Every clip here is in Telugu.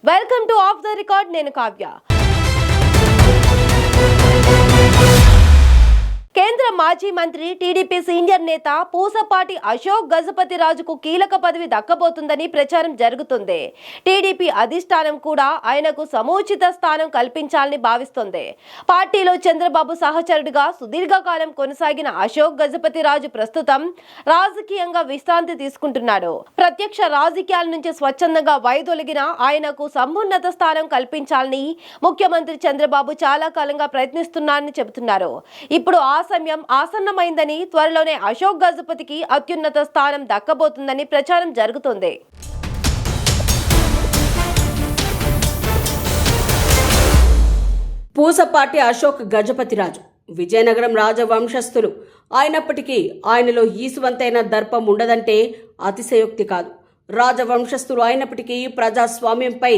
Welcome to of the record. నేను కావ్య. కేంద్ర మాజీ మంత్రి టీడీపీ సీనియర్ నేత పూసపాటి అశోక్ గజపతి రాజుకు కీలక పదవి దక్కబోతుందని ప్రచారం జరుగుతుంది. టీడీపీ అధిష్టానం కూడా ఆయనకు సముచిత స్థానం కల్పించాలని భావిస్తోంది. పార్టీలో చంద్రబాబు సహచరుడిగా సుదీర్ఘకాలం కొనసాగిన అశోక్ గజపతి రాజు ప్రస్తుతం రాజకీయంగా విశ్రాంతి తీసుకుంటున్నాడు. ప్రత్యక్ష రాజకీయాల నుంచి స్వచ్ఛందంగా వైదొలిగిన ఆయనకు సమున్నత స్థానం కల్పించాలని ముఖ్యమంత్రి చంద్రబాబు చాలా కాలంగా ప్రయత్నిస్తున్నారని చెబుతున్నారు. ఇప్పుడు సమయం ఆసన్నమైందని, త్వరలోనే అశోక్ గజపతికి అత్యున్నత స్థానం దక్కబోతుందని ప్రచారం జరుగుతోంది. పూసపాటి అశోక్ గజపతిరాజు విజయనగరం రాజవంశస్థులు అయినప్పటికీ ఆయనలో ఈసువంతైన దర్పం ఉండదంటే అతిశయోక్తి కాదు. రాజవంశస్థులు అయినప్పటికీ ప్రజాస్వామ్యంపై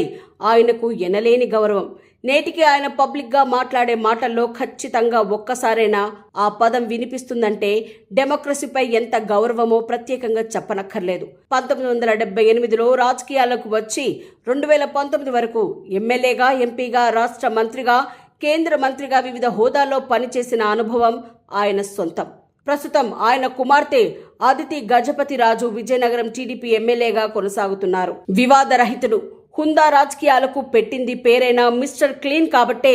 ఆయనకు ఎనలేని గౌరవం. నేటికి ఆయన పబ్లిక్గా మాట్లాడే మాటల్లో ఖచ్చితంగా ఒక్కసారైనా ఆ పదం వినిపిస్తుందంటే డెమోక్రసీపై ఎంత గౌరవమో ప్రత్యేకంగా చెప్పనక్కర్లేదు. 1978లో రాజకీయాలకు వచ్చి 2019 వరకు ఎమ్మెల్యేగా, ఎంపీగా, రాష్ట్ర మంత్రిగా, కేంద్ర మంత్రిగా వివిధ హోదాల్లో పనిచేసిన అనుభవం ఆయన సొంతం. ప్రస్తుతం ఆయన కుమార్తె అదితి గజపతి రాజు విజయనగరం టీడీపీ ఎమ్మెల్యేగా కొనసాగుతున్నారు. వివాదరహితుడు, హుందా రాజకీయాలకు పెట్టింది పేరైన మిస్టర్ క్లీన్ కాబట్టే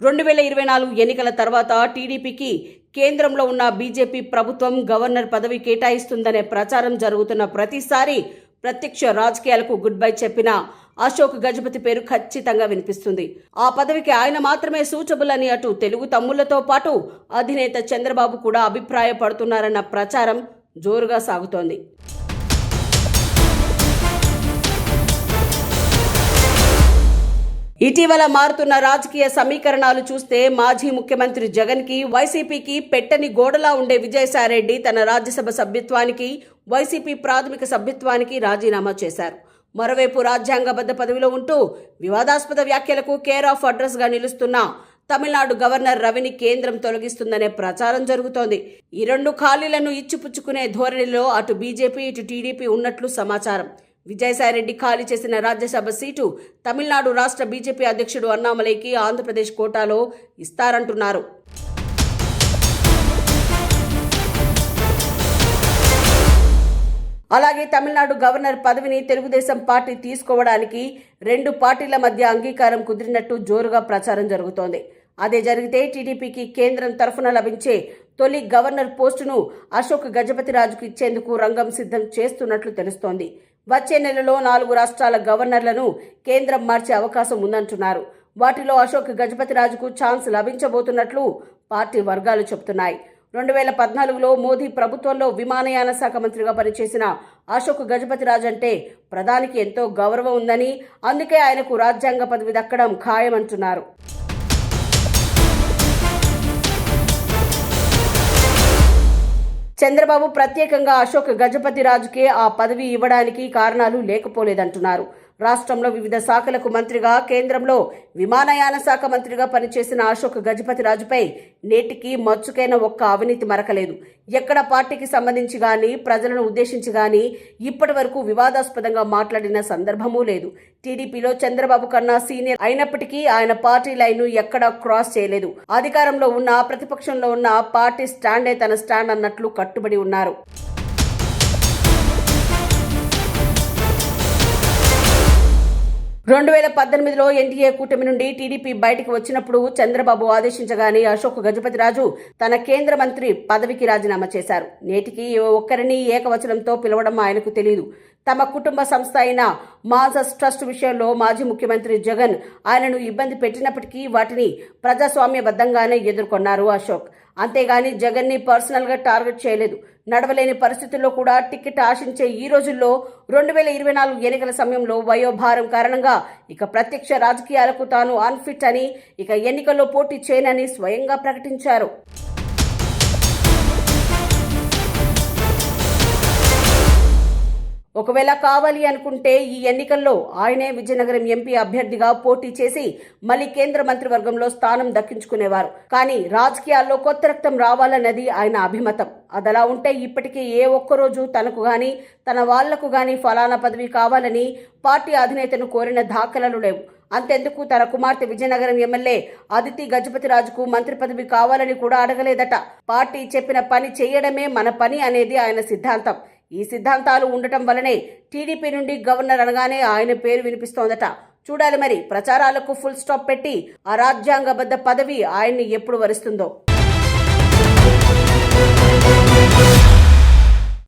2024 ఎన్నికల తర్వాత టీడీపీకి కేంద్రంలో ఉన్న బీజేపీ ప్రభుత్వం గవర్నర్ పదవి కేటాయిస్తుందనే ప్రచారం జరుగుతున్న ప్రతిసారి ప్రత్యక్ష రాజకీయాలకు గుడ్ బై చెప్పిన అశోక్ గజపతి పేరు ఖచ్చితంగా వినిపిస్తుంది. ఆ పదవికి ఆయన మాత్రమే సూటబుల్ అని అటు తెలుగు తమ్ముళ్లతో పాటు అధినేత చంద్రబాబు కూడా అభిప్రాయపడుతున్నారన్న ప్రచారం జోరుగా సాగుతోంది. ఇటీవల మారుతున్న రాజకీయ సమీకరణాలు చూస్తే మాజీ ముఖ్యమంత్రి జగన్కి, వైసీపీకి పెట్టని గోడలా ఉండే విజయసాయిరెడ్డి తన రాజ్యసభ సభ్యత్వానికి, వైసీపీ ప్రాథమిక సభ్యత్వానికి రాజీనామా చేశారు. మరోవైపు రాజ్యాంగబద్ధ పదవిలో ఉంటూ వివాదాస్పద వ్యాఖ్యలకు కేర్ ఆఫ్ అడ్రస్గా నిలుస్తున్న తమిళనాడు గవర్నర్ రవిని కేంద్రం తొలగిస్తుందనే ప్రచారం జరుగుతోంది. ఈ రెండు ఖాళీలను ఇచ్చిపుచ్చుకునే ధోరణిలో అటు బీజేపీ, ఇటు టీడీపీ ఉన్నట్లు సమాచారం. విజయసాయిరెడ్డి ఖాళీ చేసిన రాజ్యసభ సీటు తమిళనాడు రాష్ట్ర బీజేపీ అధ్యక్షుడు అన్నామలైకి ఆంధ్రప్రదేశ్ కోటాలో ఇస్తారంటున్నారు. అలాగే తమిళనాడు గవర్నర్ పదవిని తెలుగుదేశం పార్టీ తీసుకోవడానికి రెండు పార్టీల మధ్య అంగీకారం కుదిరినట్టు జోరుగా ప్రచారం జరుగుతోంది. అదే జరిగితే టీడీపీకి కేంద్రం తరఫున లభించే తొలి గవర్నర్ పోస్టును అశోక్ గజపతిరాజుకు ఇచ్చేందుకు రంగం సిద్ధం చేస్తున్నట్లు తెలుస్తోంది. వచ్చే నెలలో 4 రాష్ట్రాల గవర్నర్లను కేంద్రం మార్చే అవకాశం ఉందంటున్నారు. వాటిలో అశోక్ గజపతిరాజుకు ఛాన్స్ లభించబోతున్నట్లు పార్టీ వర్గాలు చెబుతున్నాయి. 2014లో మోదీ ప్రభుత్వంలో విమానయాన శాఖ మంత్రిగా పనిచేసిన అశోక్ గజపతిరాజు అంటే ప్రధానికి ఎంతో గౌరవం ఉందని, అందుకే ఆయనకు రాజ్యాంగ పదవి దక్కడం ఖాయమంటున్నారు. చంద్రబాబు ప్రత్యేకంగా అశోక్ గజపతి రాజుకే ఆ పదవి ఇవ్వడానికి కారణాలు లేకపోలేదంటున్నారు. రాష్ట్రంలో వివిధ శాఖలకు మంత్రిగా, కేంద్రంలో విమానయాన శాఖ మంత్రిగా పనిచేసిన అశోక్ గజపతి రాజుపై నేటికి మచ్చుకైన ఒక్క అవినీతి మరకలేదు. ఎక్కడ పార్టీకి సంబంధించి గానీ, ప్రజలను ఉద్దేశించి గానీ ఇప్పటి వరకు వివాదాస్పదంగా మాట్లాడిన సందర్భమూ లేదు. టీడీపీలో చంద్రబాబు కన్నా సీనియర్ అయినప్పటికీ ఆయన పార్టీ లైన్ను ఎక్కడా క్రాస్ చేయలేదు. అధికారంలో ఉన్న, ప్రతిపక్షంలో ఉన్న పార్టీ స్టాండే తన స్టాండ్ అన్నట్లు కట్టుబడి ఉన్నారు. 2018లో ఎన్డీఏ కూటమి నుండి టీడీపీ బయటికి వచ్చినప్పుడు చంద్రబాబు ఆదేశించగానే అశోక్ గజపతిరాజు తన కేంద్ర మంత్రి పదవికి రాజీనామా చేశారు. నేటికి ఒక్కరిని ఏకవచనంతో పిలవడం ఆయనకు తెలియదు. తమ కుటుంబ సంస్థ అయిన మాజస్ ట్రస్ట్ విషయంలో మాజీ ముఖ్యమంత్రి జగన్ ఆయనను ఇబ్బంది పెట్టినప్పటికీ వాటిని ప్రజాస్వామ్యబద్ధంగానే ఎదుర్కొన్నారు అశోక్. అంతేగాని జగన్ని పర్సనల్గా టార్గెట్ చేయలేదు. నడవలేని పరిస్థితుల్లో కూడా టికెట్ ఆశించే ఈ రోజుల్లో 2024 ఎన్నికల సమయంలో వయోభారం కారణంగా ఇక ప్రత్యక్ష రాజకీయాలకు తాను అన్ఫిట్ అని, ఇక ఎన్నికల్లో పోటీ చేయనని స్వయంగా ప్రకటించారు. ఒకవేళ కావాలి అనుకుంటే ఈ ఎన్నికల్లో ఆయనే విజయనగరం ఎంపీ అభ్యర్థిగా పోటీ చేసి మళ్ళీ కేంద్ర మంత్రివర్గంలో స్థానం దక్కించుకునేవారు. కానీ రాజకీయాల్లో కొత్త రక్తం రావాలన్నది ఆయన అభిమతం. అదలా ఉంటే ఇప్పటికీ ఏ ఒక్కరోజు తనకు గాని తన వాళ్లకు గాని ఫలానా పదవి కావాలని పార్టీ అధినేతను కోరిన దాఖలాలు లేవు. అంతెందుకు తన కుమార్తె విజయనగరం ఎమ్మెల్యే అదితి గజపతిరాజుకు మంత్రి పదవి కావాలని కూడా అడగలేదట. పార్టీ చెప్పిన పని చేయడమే మన పని అనేది ఆయన సిద్ధాంతం. ఈ సిద్ధాంతాలు ఉండటం వల్లనే టీడీపీ నుండి గవర్నర్ అనగానే ఆయన పేరు వినిపిస్తోందట. చూడాలి మరి ప్రచారాలకు ఫుల్ స్టాప్ పెట్టి ఆ రాజ్యాంగబద్ధ పదవి ఆయన్ని ఎప్పుడు వరిస్తుందో.